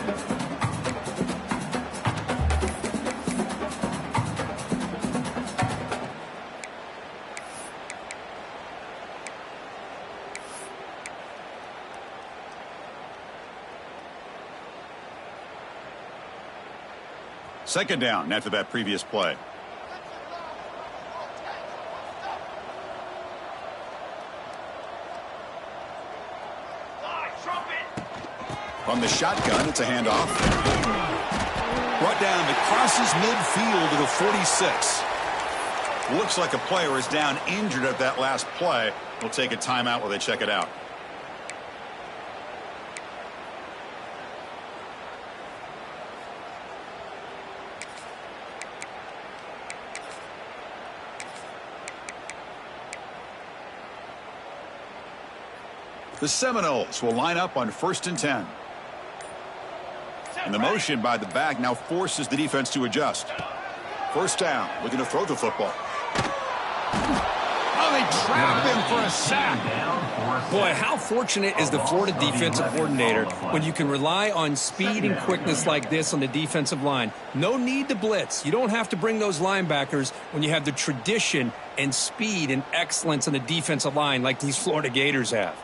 Second down after that previous play. From the shotgun, it's a handoff. Brought down to crosses midfield to the 46. Looks like a player is down injured at that last play. We'll take a timeout while they check it out. The Seminoles will line up on 1st and 10. And the motion by the back now forces the defense to adjust. First down, looking to throw the football. Oh, they trap him for a sack. Boy, how fortunate is the Florida defensive coordinator when you can rely on speed and quickness like this on the defensive line. No need to blitz. You don't have to bring those linebackers when you have the tradition and speed and excellence on the defensive line like these Florida Gators have.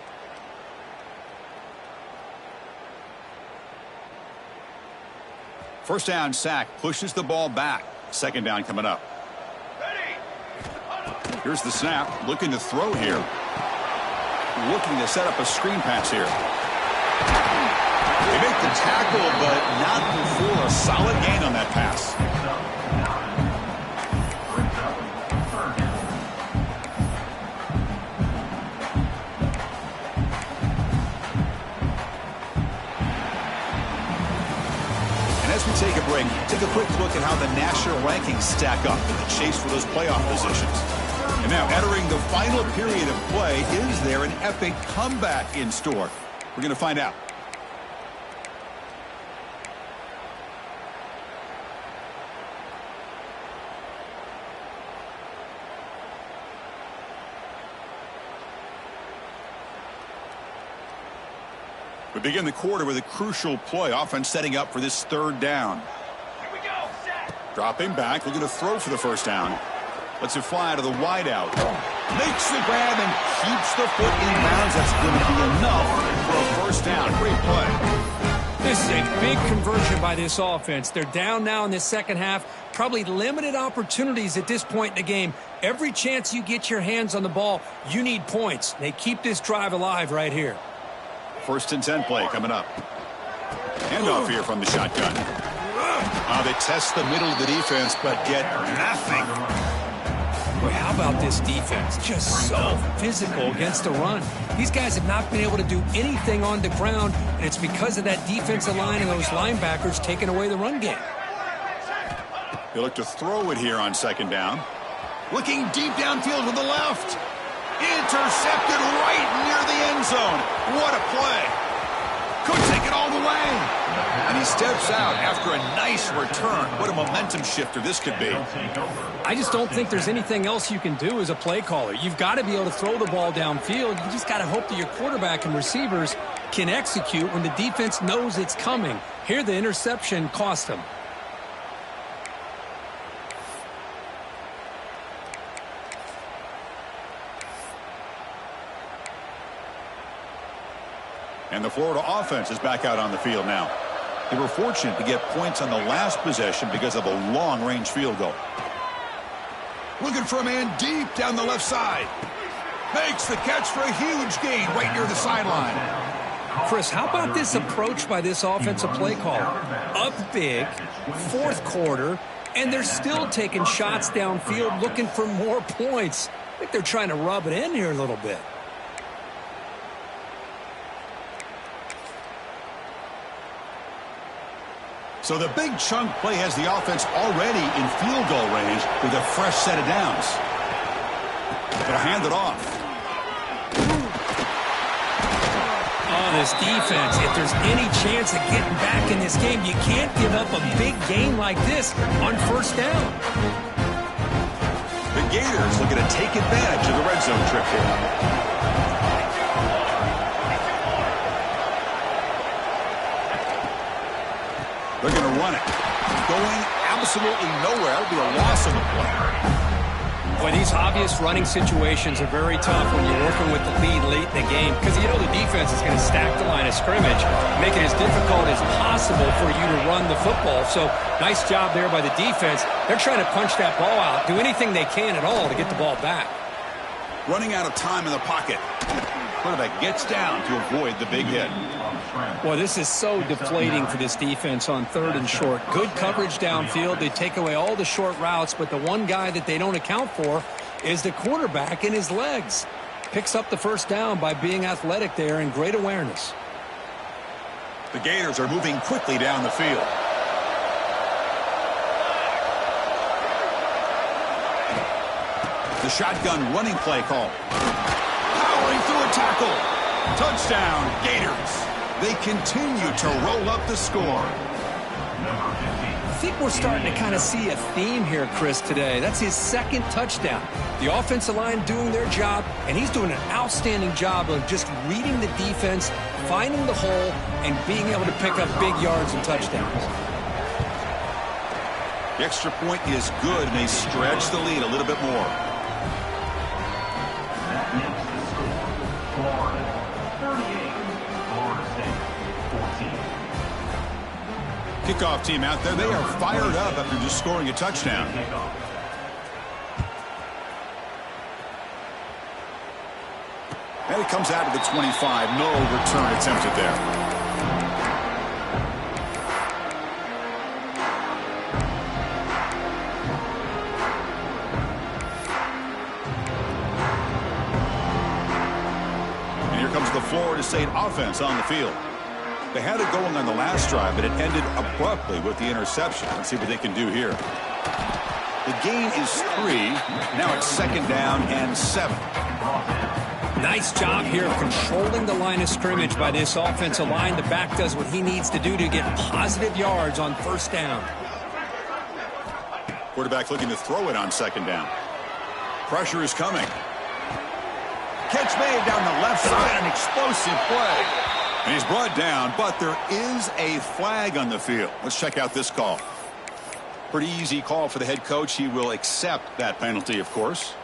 First down sack pushes the ball back. Second down coming up. Here's the snap. Looking to throw here. Looking to set up a screen pass here. They make the tackle, but not before a solid gain on that pass. As we take a break, take a quick look at how the national rankings stack up in the chase for those playoff positions. And now, entering the final period of play, is there an epic comeback in store? We're going to find out. We begin the quarter with a crucial play. Offense setting up for this third down. Here we go. Set. Dropping back, looking to throw for the first down. Lets it fly to the wideout. Makes the grab and keeps the foot in bounds. That's going to be enough for a first down. Great play. This is a big conversion by this offense. They're down now in the second half. Probably limited opportunities at this point in the game. Every chance you get your hands on the ball, you need points. They keep this drive alive right here. 1st and 10 play coming up. Handoff here from the shotgun. They test the middle of the defense, but get nothing. Boy, how about this defense? Just so physical against the run. These guys have not been able to do anything on the ground, and it's because of that defensive line and those linebackers taking away the run game. They look to throw it here on second down. Looking deep downfield to the left. Intercepted right near the end zone. What a play. Could take it all the way. And he steps out after a nice return. What a momentum shifter this could be. I just don't think there's anything else you can do as a play caller. You've got to be able to throw the ball downfield. You just got to hope that your quarterback and receivers can execute when the defense knows it's coming. Here, the interception cost them. And the Florida offense is back out on the field now. They were fortunate to get points on the last possession because of a long-range field goal. Looking for a man deep down the left side. Makes the catch for a huge gain right near the sideline. Chris, how about this approach by this offensive play caller? Up big, fourth quarter, and they're still taking shots downfield looking for more points. I think they're trying to rub it in here a little bit. So the big chunk play has the offense already in field goal range with a fresh set of downs. They'll hand it off. this defense. If there's any chance of getting back in this game, you can't give up a big game like this on first down. The Gators looking to take advantage of the red zone trip here. They're going to run it. Going absolutely nowhere. It'll be a loss on the play. Boy, these obvious running situations are very tough when you're working with the lead late in the game because you know the defense is going to stack the line of scrimmage, make it as difficult as possible for you to run the football. So nice job there by the defense. They're trying to punch that ball out, do anything they can at all to get the ball back. Running out of time in the pocket. Quarterback gets down to avoid the big hit. Well, this is so deflating for this defense on 3rd and short. Good coverage downfield. They take away all the short routes, but the one guy that they don't account for is the quarterback and his legs. Picks up the first down by being athletic there and great awareness. The Gators are moving quickly down the field. The shotgun running play call. Powering through a tackle. Touchdown, Gators. They continue to roll up the score. I think we're starting to kind of see a theme here, Chris, today. That's his 2nd touchdown. The offensive line doing their job, and he's doing an outstanding job of just reading the defense, finding the hole, and being able to pick up big yards and touchdowns. The extra point is good, and they stretch the lead a little bit more. Florida 38, Florida State 14. Kickoff team out there, they are fired up after just scoring a touchdown. And it comes out to the 25. No return attempted there. The Florida State offense on the field. They had it going on the last drive, but it ended abruptly with the interception. Let's see what they can do here. The gain is 3. Now it's 2nd down and 7. Nice job here of controlling the line of scrimmage by this offensive line. The back does what he needs to do to get positive yards on first down. Quarterback looking to throw it on 2nd down. Pressure is coming. Catch made down the left side, an explosive play. And he's brought down, but there is a flag on the field. Let's check out this call. Pretty easy call for the head coach. He will accept that penalty, of course.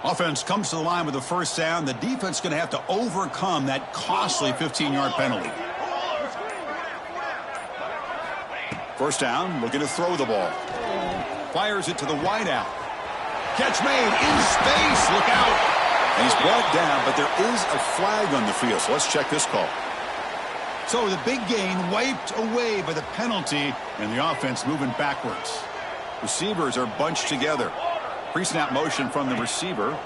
Offense comes to the line with a first down. The defense is going to have to overcome that costly 15-yard penalty. First down, looking to throw the ball. Fires it to the wideout. Catch made in space. Look out. And he's brought down, but there is a flag on the field. So let's check this call. So the big gain wiped away by the penalty, and the offense moving backwards. Receivers are bunched together. Pre-snap motion from the receiver.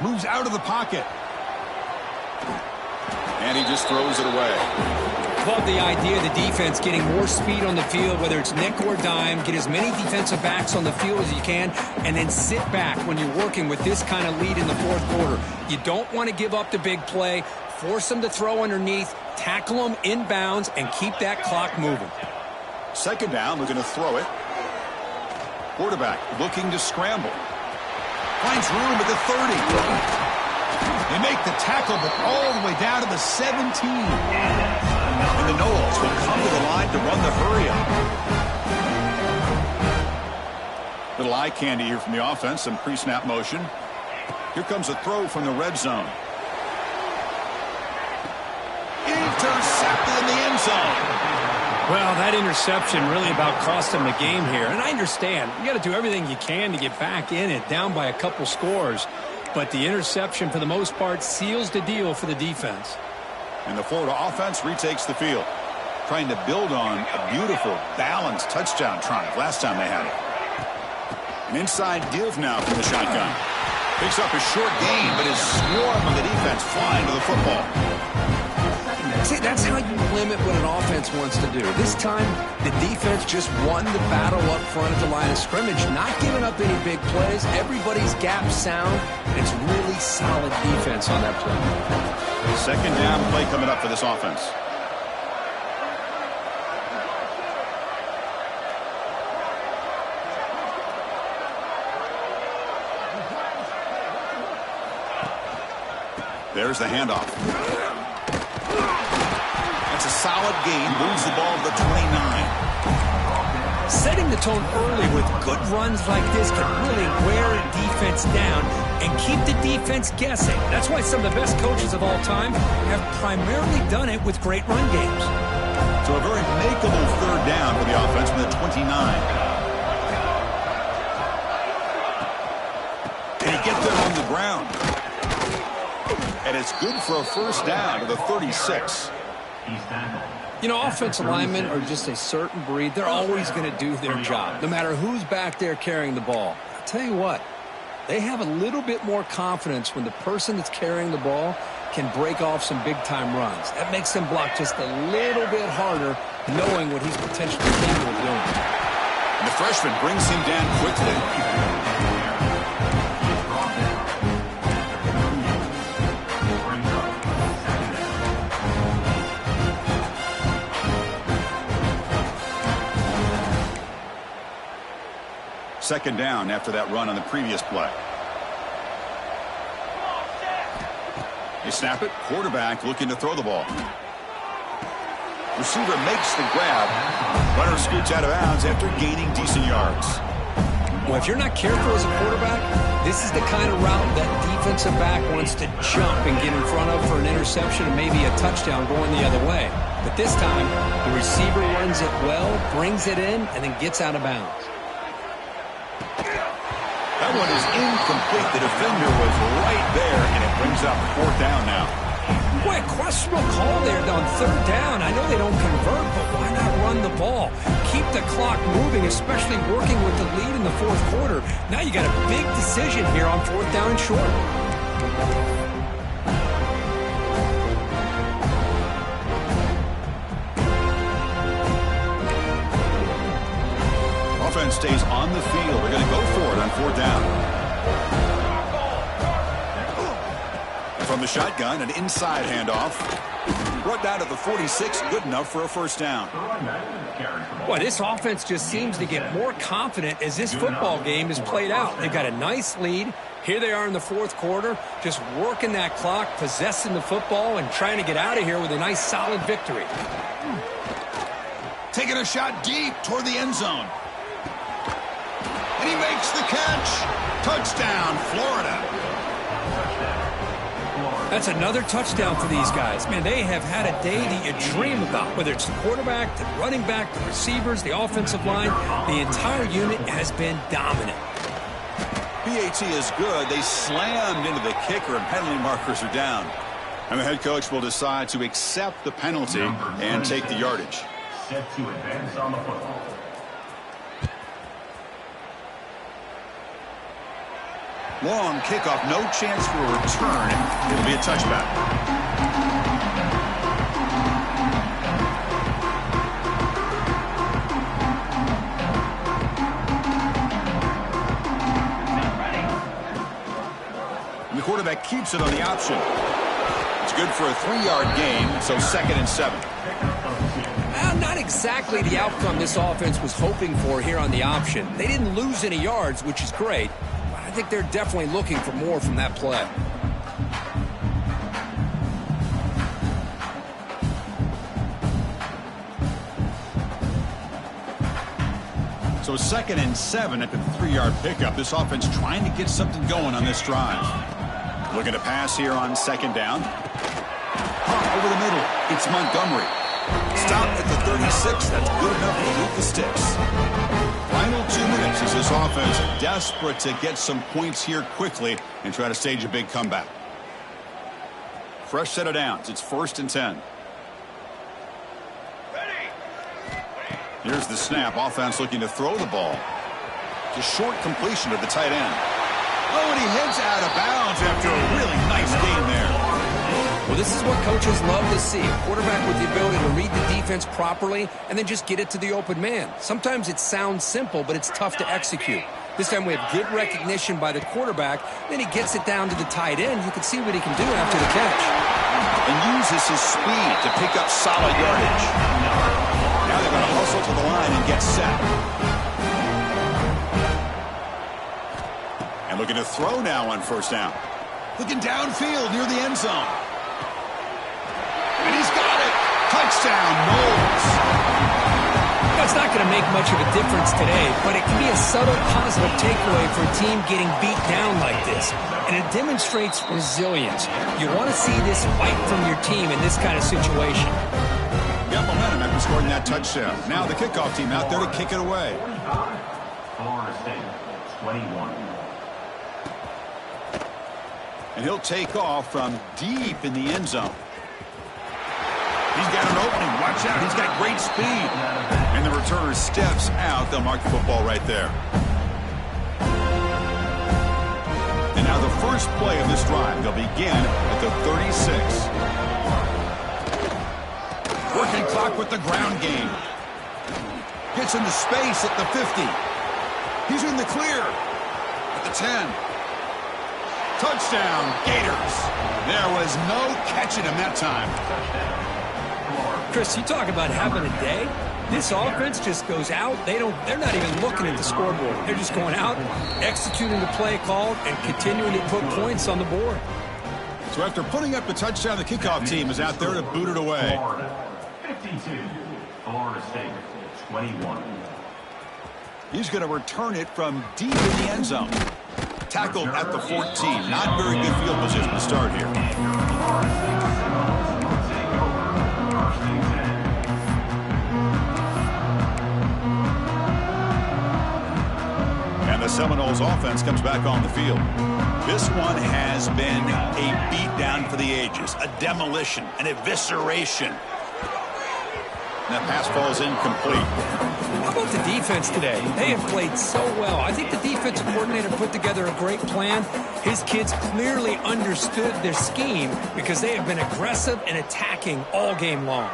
Moves out of the pocket. And he just throws it away. Love the idea of the defense getting more speed on the field, whether it's nickel or dime. Get as many defensive backs on the field as you can, and then sit back when you're working with this kind of lead in the 4th quarter. You don't want to give up the big play. Force them to throw underneath, tackle them inbounds, and keep that clock moving. 2nd down, looking to throw it. Quarterback looking to scramble. Finds room at the 30. They make the tackle, but all the way down to the 17. And the Noles will come to the line to run the hurry-up. Little eye candy here from the offense, some pre-snap motion. Here comes a throw from the red zone. Intercepted in the end zone. Well, that interception really about cost them the game here. And I understand. You got to do everything you can to get back in it, down by a couple scores. But the interception, for the most part, seals the deal for the defense. And the Florida offense retakes the field, trying to build on a beautiful, balanced touchdown triumph last time they had it. An inside give now from the shotgun. Picks up a short gain, but is swarmed by the defense flying to the football. See, that's how you limit what an offense wants to do. This time, the defense just won the battle up front at the line of scrimmage, not giving up any big plays. Everybody's gap sound. It's really solid defense on that play. Second down play coming up for this offense. There's the handoff. That's a solid gain. Moves the ball to the 29. Setting the tone early with good runs like this can really wear a defense down and keep the defense guessing. That's why some of the best coaches of all time have primarily done it with great run games. So a very makeable third down for the offense from the 29. Can he get there on the ground? And it's good for a first down to the 36. You know, offensive linemen are just a certain breed. They're always going to do their job, no matter who's back there carrying the ball. I'll tell you what, they have a little bit more confidence when the person that's carrying the ball can break off some big-time runs. That makes them block just a little bit harder, knowing what he's potentially capable of doing. And the freshman brings him down quickly. Second down after that run on the previous play. They snap it. Quarterback looking to throw the ball. Receiver makes the grab. Runner scoots out of bounds after gaining decent yards. Well, if you're not careful as a quarterback, this is the kind of route that defensive back wants to jump and get in front of for an interception and maybe a touchdown going the other way. But this time, the receiver runs it well, brings it in, and then gets out of bounds. That one is incomplete. The defender was right there, and it brings up fourth down now. Boy, a questionable call there on third down. I know they don't convert, but why not run the ball? Keep the clock moving, especially working with the lead in the fourth quarter. Now you got a big decision here on fourth down and short. Offense stays on the field. They're going to go for it on fourth down. And from the shotgun, an inside handoff. Brought down to the 46, good enough for a first down. Boy, this offense just seems to get more confident as this football game is played out. They've got a nice lead. Here they are in the fourth quarter, just working that clock, possessing the football, and trying to get out of here with a nice, solid victory. Taking a shot deep toward the end zone. And he makes the catch. Touchdown, Florida. That's another touchdown for these guys. Man, they have had a day that you dream about, whether it's the quarterback, the running back, the receivers, the offensive line. The entire unit has been dominant. PAT is good. They slammed into the kicker, and penalty markers are down. And the head coach will decide to accept the penalty and take the yardage. Set to advance on the football. Long kickoff, no chance for a return. It'll be a touchback. And the quarterback keeps it on the option. It's good for a 3-yard gain, so 2nd and 7. Well, not exactly the outcome this offense was hoping for here on the option. They didn't lose any yards, which is great. I think they're definitely looking for more from that play. So 2nd and 7 at the 3-yard pickup. This offense trying to get something going on this drive. Looking to pass here on 2nd down. Over the middle. It's Montgomery. Stop at the 36. That's good enough to move the sticks. Final 2 minutes as this offense desperate to get some points here quickly and try to stage a big comeback. Fresh set of downs. It's 1st and 10. Here's the snap. Offense looking to throw the ball. Just short completion to the tight end. Oh, and he heads out of bounds after a really nice game there. Well, this is what coaches love to see. A quarterback with the ability to read the defense properly and then just get it to the open man. Sometimes it sounds simple, but it's tough to execute. This time we have good recognition by the quarterback. Then he gets it down to the tight end. You can see what he can do after the catch. And uses his speed to pick up solid yardage. Now they're going to hustle to the line and get set. And looking to throw now on first down. Looking downfield near the end zone. And he's got it. Touchdown, Knowles. That's not going to make much of a difference today, but it can be a subtle positive takeaway for a team getting beat down like this. And it demonstrates resilience. You want to see this fight from your team in this kind of situation. Got momentum after scoring that touchdown. Now the kickoff team out there to kick it away. Florida State, 21. And he'll take off from deep in the end zone. He's got an opening. Watch out. He's got great speed. And the returner steps out. They'll mark the football right there. And now the first play of this drive. They'll begin at the 36. Working clock with the ground game. Gets into space at the 50. He's in the clear at the 10. Touchdown, Gators. There was no catching him that time. Chris, you talk about having a day. This offense just goes out. They're not even looking at the scoreboard. They're just going out, executing the play called, and continuing to put points on the board. So after putting up the touchdown, the kickoff team is out there to boot it away. Florida, 52. Florida State, 21. He's going to return it from deep in the end zone. Tackled at the 14. Not very good field position to start here. And the Seminoles offense comes back on the field. This one has been a beatdown for the ages, a demolition, an evisceration. And that pass falls incomplete. How about the defense today? They have played so well. I think the defensive coordinator put together a great plan. His kids clearly understood their scheme because they have been aggressive and attacking all game long.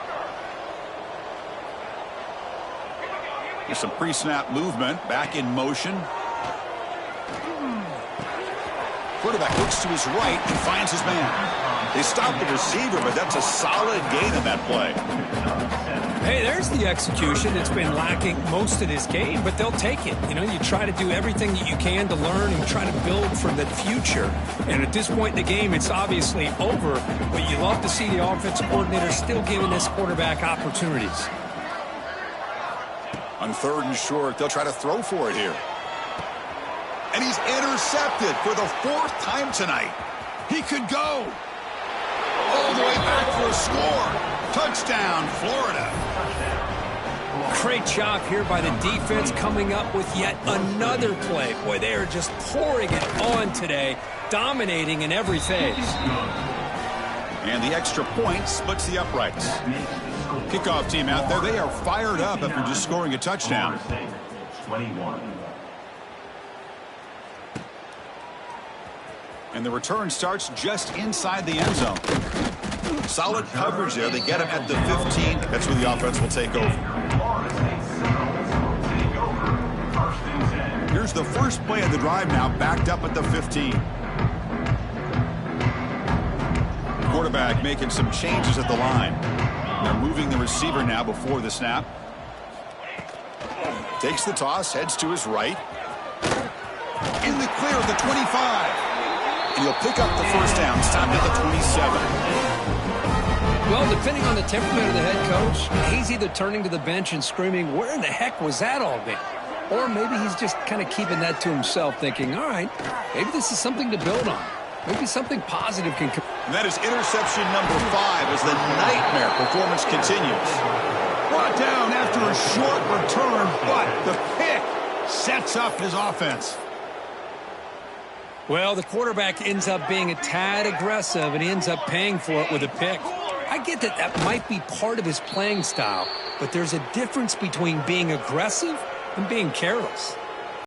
There's some pre-snap movement, back in motion. Quarterback looks to his right and finds his man. They stopped the receiver, but that's a solid gain in that play. Hey, there's the execution that's been lacking most of this game, but they'll take it. You know, you try to do everything that you can to learn and try to build for the future. And at this point in the game, it's obviously over, but you love to see the offensive coordinator still giving this quarterback opportunities. On 3rd and short, they'll try to throw for it here. And he's intercepted for the 4th time tonight. He could go all the way back for a score. Touchdown, Florida. Great job here by the defense coming up with yet another play. Boy, they are just pouring it on today, dominating in every phase. And the extra point splits the uprights. Kickoff team out there, they are fired up after just scoring a touchdown. 21. And the return starts just inside the end zone. Solid coverage there. They get him at the 15. That's where the offense will take over. Here's the first play of the drive now, backed up at the 15. Quarterback making some changes at the line. They're moving the receiver now before the snap. Takes the toss, heads to his right. In the clear at the 25. And he'll pick up the first down. It's time at the 27. Well, depending on the temperament of the head coach, he's either turning to the bench and screaming, where in the heck was that all game? Or maybe he's just kind of keeping that to himself, thinking, all right, maybe this is something to build on. Maybe something positive can come. And that is interception number 5 as the nightmare performance continues. Brought down after a short return, but the pick sets up his offense. Well, the quarterback ends up being a tad aggressive, and he ends up paying for it with a pick. I get that that might be part of his playing style, but there's a difference between being aggressive and being careless.